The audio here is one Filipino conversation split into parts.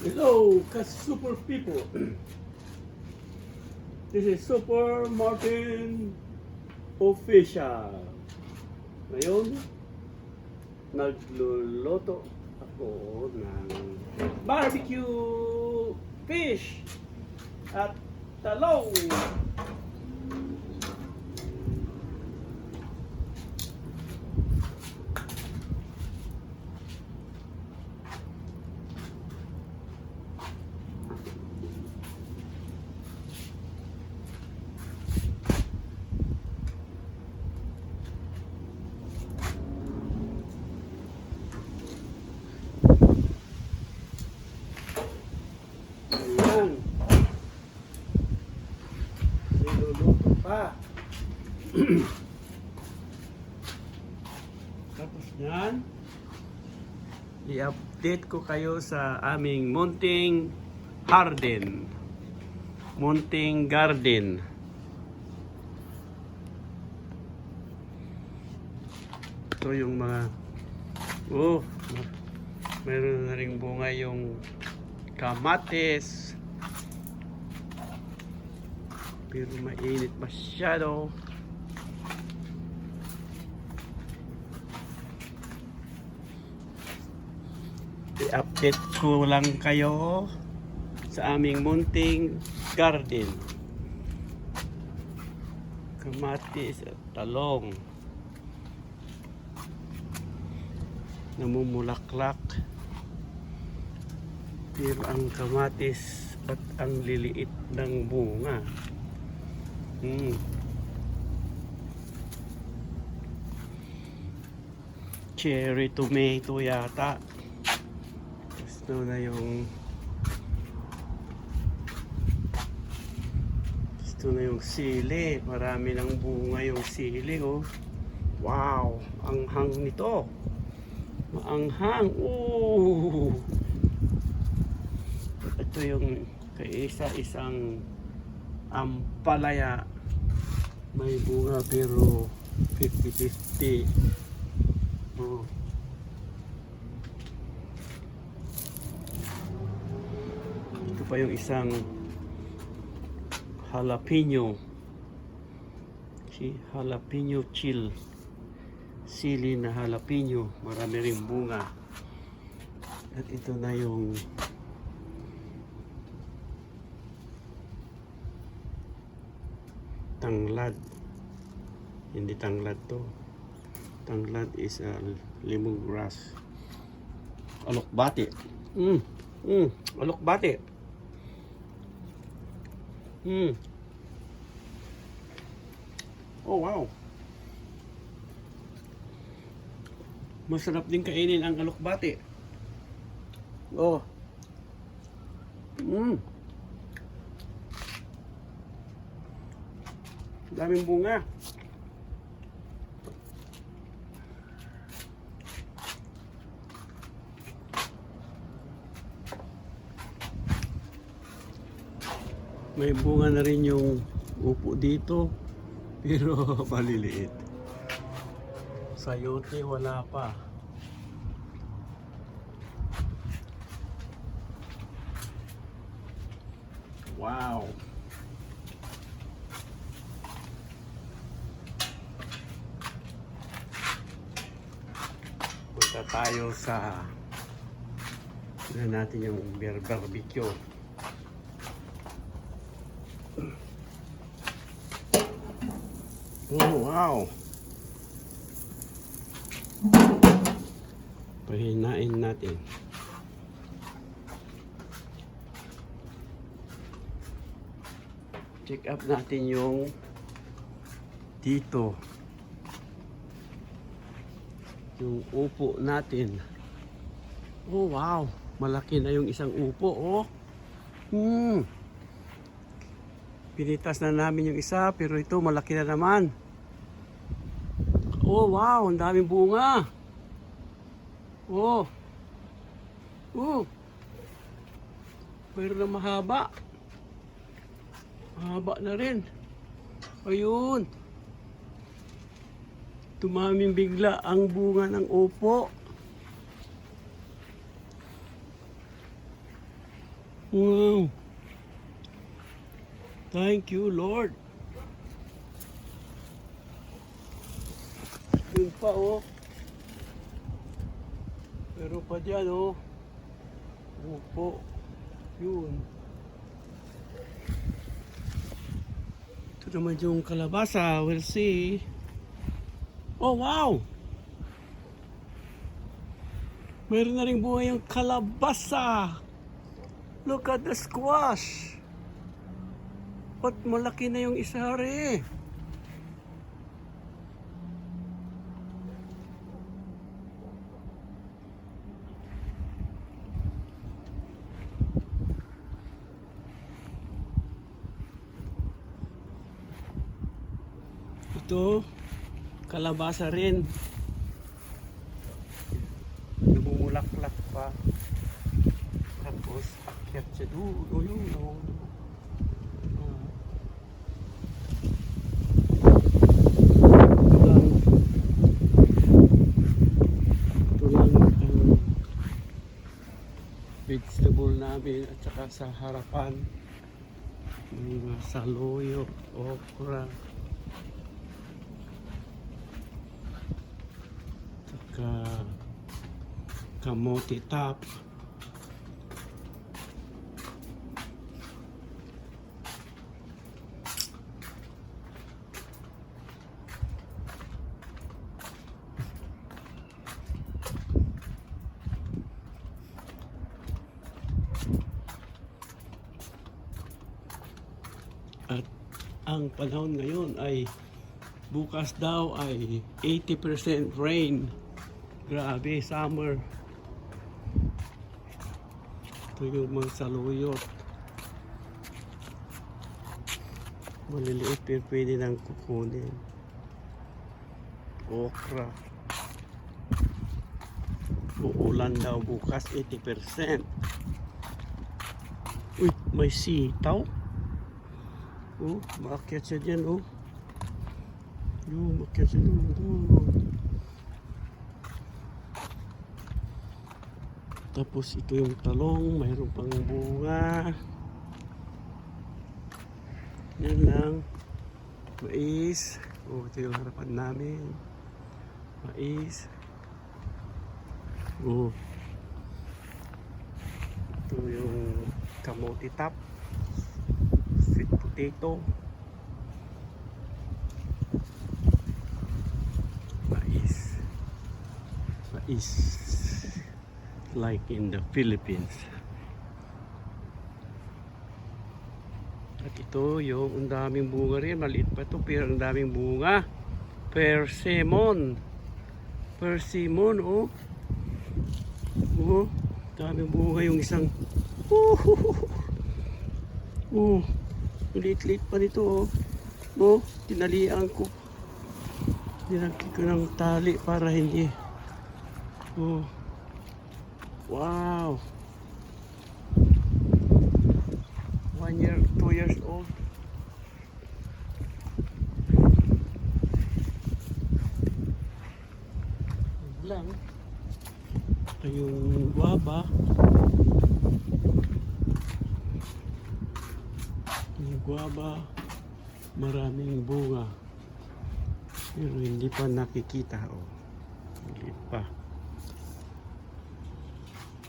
Hello, super people. This is Super Martin Official. Ngayon, nagluluto ako ng barbecue fish at talong. Ayan. Niluluto pa. Tapos yan, i-update ko kayo sa aming munting garden. Munting garden. Ito yung mga meron na ring bunga yung kamatis. Pero mainit masyado. I-update ko lang kayo sa aming munting garden. Kamatis at talong. Namumulaklak. Pero ang kamatis at ang liliit ng bunga. Cherry tomato yata. Gusto na yung sili. Marami ng bunga yung sili, oh. Wow, anghang nito. Maanghang. Ito yung kaisa-isang ampalaya. May bunga pero 50-50. Ito pa yung isang jalapeno. Jalapeno chill. Sili na jalapeno. Marami rin bunga. At ito na yung tanglad. Hindi tanglad to. Tanglad is a lemongrass. Alokbate. Alokbate. Oh wow. Masarap din kainin ang alokbate. Oh. Daming bunga. May bunga na rin yung upo dito, pero maliliit. Sayote wala pa. Wow. Punta tayo sa natin yung barbecue. Oh wow. Pahinain natin. Check up natin yung dito. Yung upo natin. Oh wow, malaki na yung isang upo, oh. Pinitas na namin yung isa, pero ito malaki na naman. Oh wow, ang daming bunga. Oh. Mayroon na mahaba. Mahaba na rin. Ayun. Tumaming bigla ang bunga ng upo. Wow. Thank you, Lord. Yun pa, oh. Pero pa dyan, oh. Opo. Yun. Ito naman yung kalabasa. We'll see. Oh, wow! Meron na rin buhay yung kalabasa. Look at the squash. Ba't malaki na yung isa rin? Ito, kalabasa rin. Namumulaklak pa. Tapos, akyat siya doon. Yun, oh. Ito lang ang vegetable namin at saka sa harapan. Mga saluyot, okra. Kamote top. At ang panahon ngayon ay bukas daw ay 80% rain. Grabe, summer. Ito yung mga saluyot. Maliliit pero pwede nang kukunin. Okra. Uulan daw bukas 80%. Uy, may sitaw. Oh, maakyat siya dyan, oh. Yung maakyat siya doon. Tapos ito yung talong, mayroon pang bunga. Yan lang. Mais. Oh, ito yung harapan namin. Mais. Oh. Ito yung kamote top. Sweet potato. Mais. Mais. Like in the Philippines. At ito yung ang daming bunga rin. Maliit pa ito pero ang daming bunga. Persimmon. Persimmon, oh. Oh, daming bunga yung isang. Oh, liit-liit pa nito, oh. Oh, tinalian ko. Dinagki ko ng tali para hindi. Oh. Wow. 1 year, 2 years old. Lang. Ito yung guava. Yung guava, maraming bunga. Pero hindi pa nakikita, oh. Hindi pa.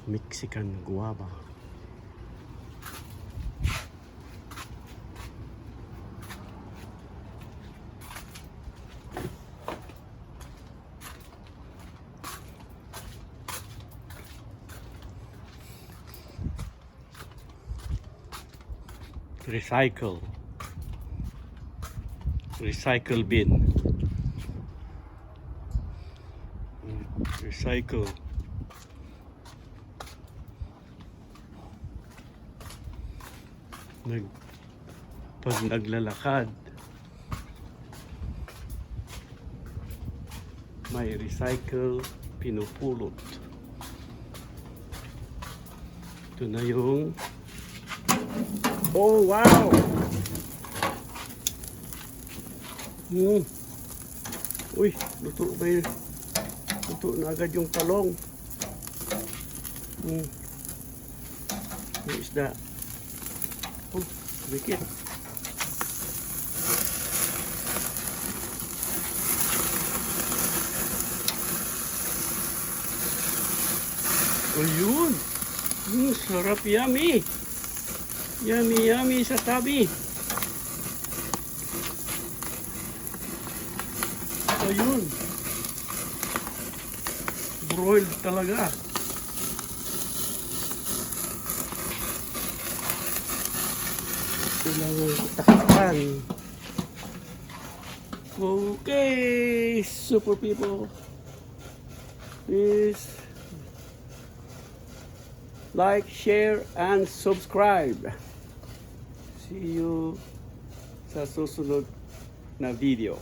Mexican guava. Recycle bin. Recycle. Pag naglalakad, may recycle, pinupulot. Ito na yung, oh wow! Uy, luto ba yun? Luto na agad yung talong. Yung isda. Oh, bikit. Ayun. Sarap, yummy. Yummy, yummy sa tabi. Ayun. Broiled talaga. Kailangan takipan. Okay, super people. Please like, share, and subscribe. See you sa susunod na video.